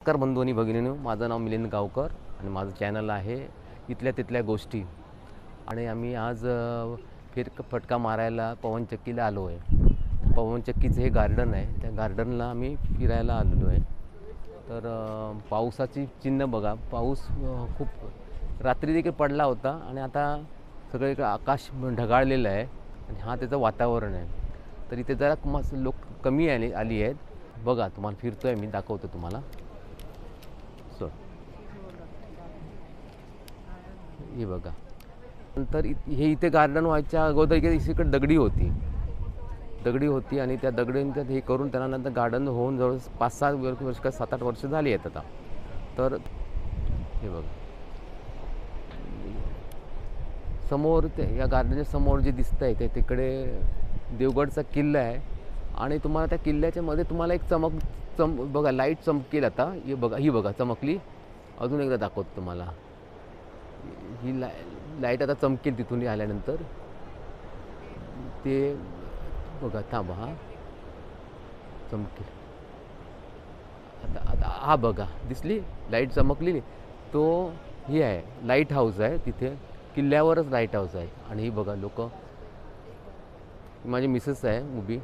नमस्कार बंधू आणि भगिनींनो, माझं नाव मिलिंद गावकर आणि माझं चॅनल आहे इथल्या तिथल्या गोष्टी. आणि आम्ही आज फटका मारायला पवनचक्कीला आलो आहे. पवनचक्कीचं हे गार्डन आहे, त्या गार्डनला आम्ही फिरायला आलेलो आहे. तर पावसाची चिन्ह बघा, पाऊस खूप रात्री देखील पडला होता आणि आता सगळीकडे आकाश ढगाळलेलं आहे आणि हा त्याचं वातावरण आहे. तर इथे जरा लोक कमी आली आहेत. बघा, तुम्हाला फिरतो आहे मी, दाखवतो तुम्हाला. हे बघा, नंतर हे इथे गार्डन व्हायच्या अगोदर इकडे दगडी होती आणि त्या दगडींचं हे करून त्यानंतर गार्डन होऊन जवळ 5-6 वर्ष का 7-8 वर्ष झाली आहेत आता. तर हे बघा, समोर या गार्डनच्या समोर जे दिसतं आहे ते तिकडे देवगडचा किल्ला आहे. आणि तुम्हाला त्या किल्ल्याच्या मध्ये तुम्हाला एक बघा, लाईट चमकेल आता. ही बघा चमकली. अजून एकदा दाखवतो तुम्हाला. ही लाईट आता चमकेल तिथून आल्यानंतर. ते बघा, थांबा, हा चमकेल आता. हा बघा, दिसली लाईट चमकली. तो ही आहे, लाईट हाऊस आहे तिथे, किल्ल्यावरच लाईट हाऊस आहे. आणि ही बघा लोक, माझी मिसेस आहे उभी.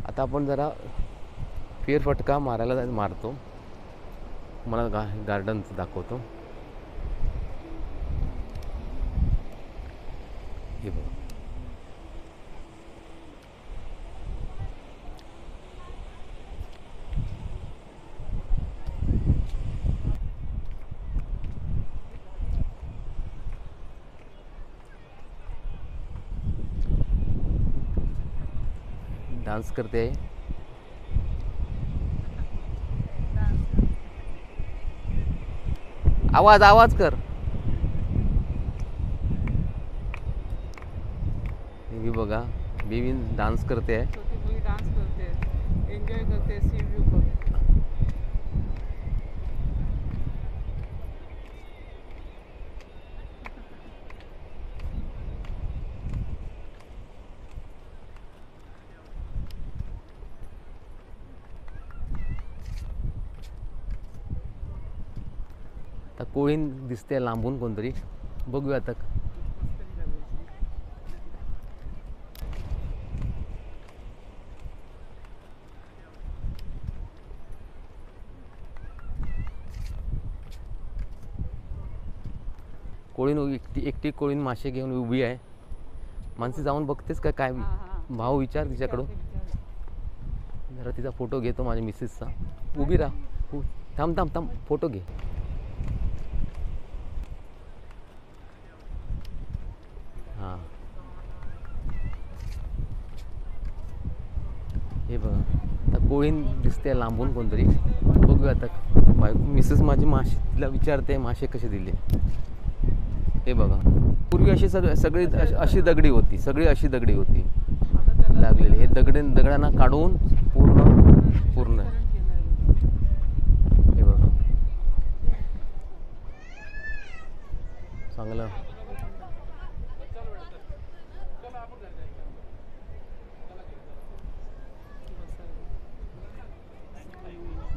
आता आपण जरा फेरफटका मारतो. मला गार्डनचं दाखवतो. हे बघा, डान्स करते आहे. आवाज कर. ही बघा, बेबी डान्स करते आहे. डान्स करते, एन्जॉय करते सी व्यू बघ. आता कोळीन दिसते लांबून कोणतरी, बघूया आता. कोळीन एकटी कोळीन मासे घेऊन उभी आहे. माणसे जाऊन बघतेच का काय? भाव विचार तिच्याकडून. जरा तिचा फोटो घेतो माझ्या मिसेसचा. उभी राहा, थांब, फोटो घे. हां, हे बघा, आता कोळीन दिसते लांबून कोणतरी, बघूया आता. मिसेस माझी मासे तिला विचारते मासे कसे दिले. हे बघा, पूर्वी अशी सगळी अशी दगडी होती, लागलेली. हे दगडांना काढून पूर्ण हे बघा, चांगलं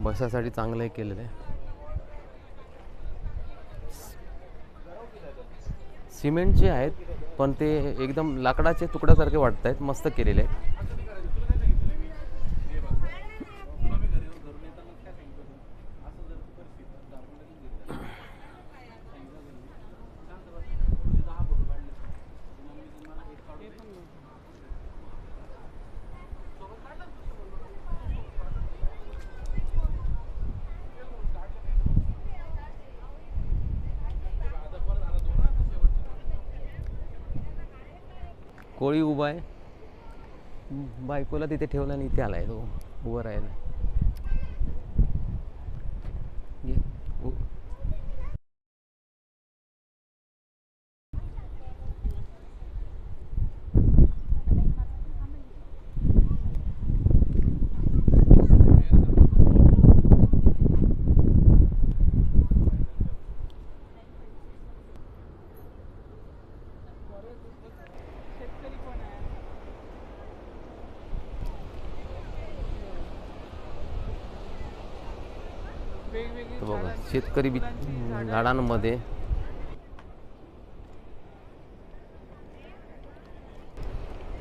बसासाठी चांगलं हे केलेलं आहे. सिमेंटचे आहेत पण ते एकदम लाकडाचे तुकड्यासारखे वाटत आहेत. मस्त केलेले आहेत. कोळी उभा आहे, बायकोला तिथे ठेवला आणि इथे आलाय तो उभा राहायला. वेगवेगळी तर बघा झाडांची- शेतकरी फुलांची झाडं झाडांमध्ये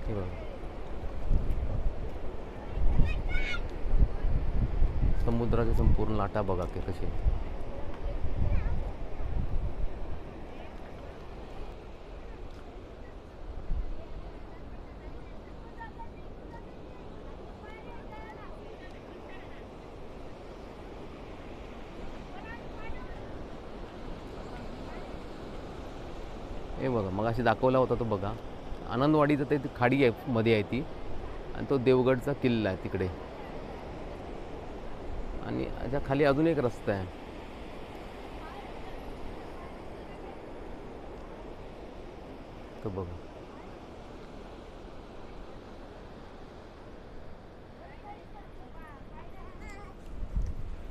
हे बघा समुद्राचे संपूर्ण लाटा बघा की कसे. हे बघा मग अशी दाखवला होता तो बघा आनंदवाडीचं ते खाडी आहे मध्ये आहे ती आणि तो देवगडचा किल्ला आहे तिकडे आणि याच्या खाली अजून एक रस्ता आहे. तो बघा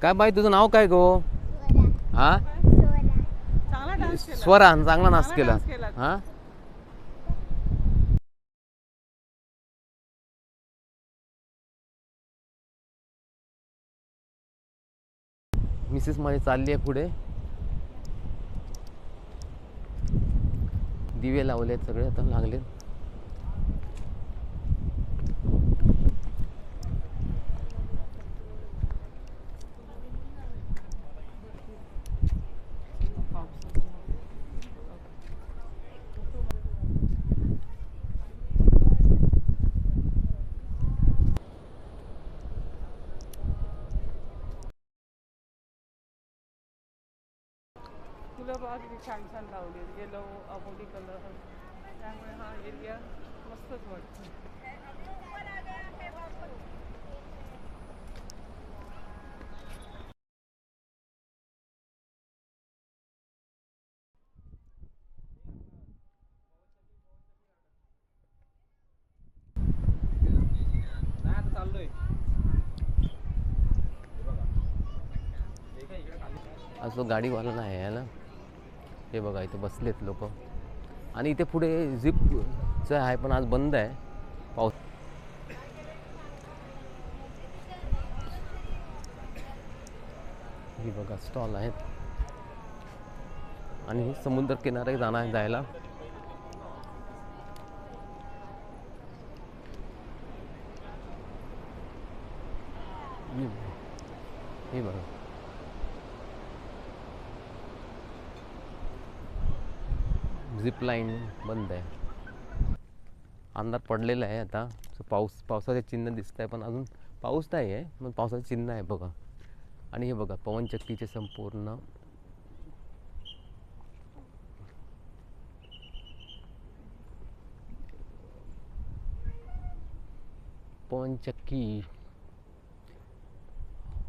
काय बाई तुझं नाव काय गो? हा चांगला डान्स केला. स्वरा चांगला नाच केला. डान्स केला. हा मिसेस माझी चालली आहे पुढे. दिवे लावले आहेत सगळे आता लागले. फुलं बघा किती छान छान लावले. येलो अबोली कलर, त्यामुळे हा एरिया मस्तच वाटतो. असं गाडीवाला नाही आहे ना. हे बघा इथे बसलेत लोक आणि इथे पुढे झिपचं आहे पण आज बंद आहे पाऊस. ही बघा स्टॉल आहेत आणि हे समुद्र किनारे जायला हे बघा झिप लाईन बंद आहे. अंधार पडलेला आहे आता. पावसाचे चिन्ह दिसत आहे पण अजून पाऊस नाही आहे पण पावसाचे चिन्ह आहे बघा. आणि हे बघा पवनचक्कीचे संपूर्ण पवनचक्की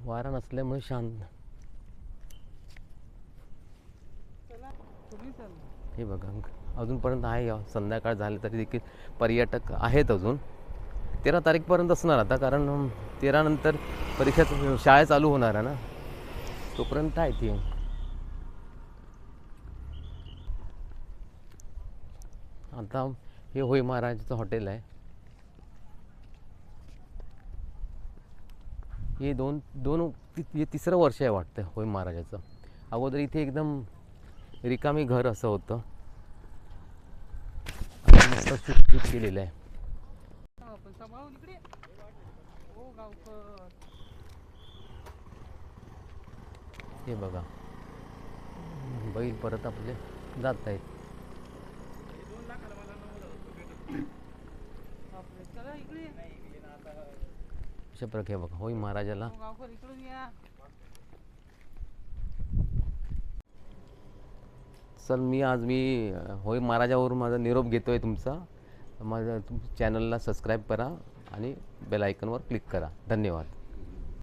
वारा नसल्यामुळे शांत. चला तुम्ही चल. हे बघा अजूनपर्यंत आहे. संध्याकाळ झाले तरी देखील पर्यटक आहेत अजून. 13 तारीखपर्यंत असणार आता कारण 13 नंतर परीक्षा शाळा चालू होणार आहे ना तोपर्यंत आहे ती. आता हे होय महाराजाचं हॉटेल आहे. हे हे तिसरं वर्ष आहे वाटतं होय महाराजाचं. अगोदर इथे एकदम रिकामी घर असं होतं. शूट केलेलं आहे. आपण सांभाळून इकडे. हो गावकर. हे बघा बैल परत आपले जात आहेत. बापरे, चला इकडे. अशा प्रकारे बघा होय महाराजाला. हो गावकर इकडून या. चल मी होय महाराजावरून माझा निरोप घेतोय तुमचा. माझ्या चॅनलला सबस्क्राईब करा आणि बेल आयकॉनवर क्लिक करा. धन्यवाद.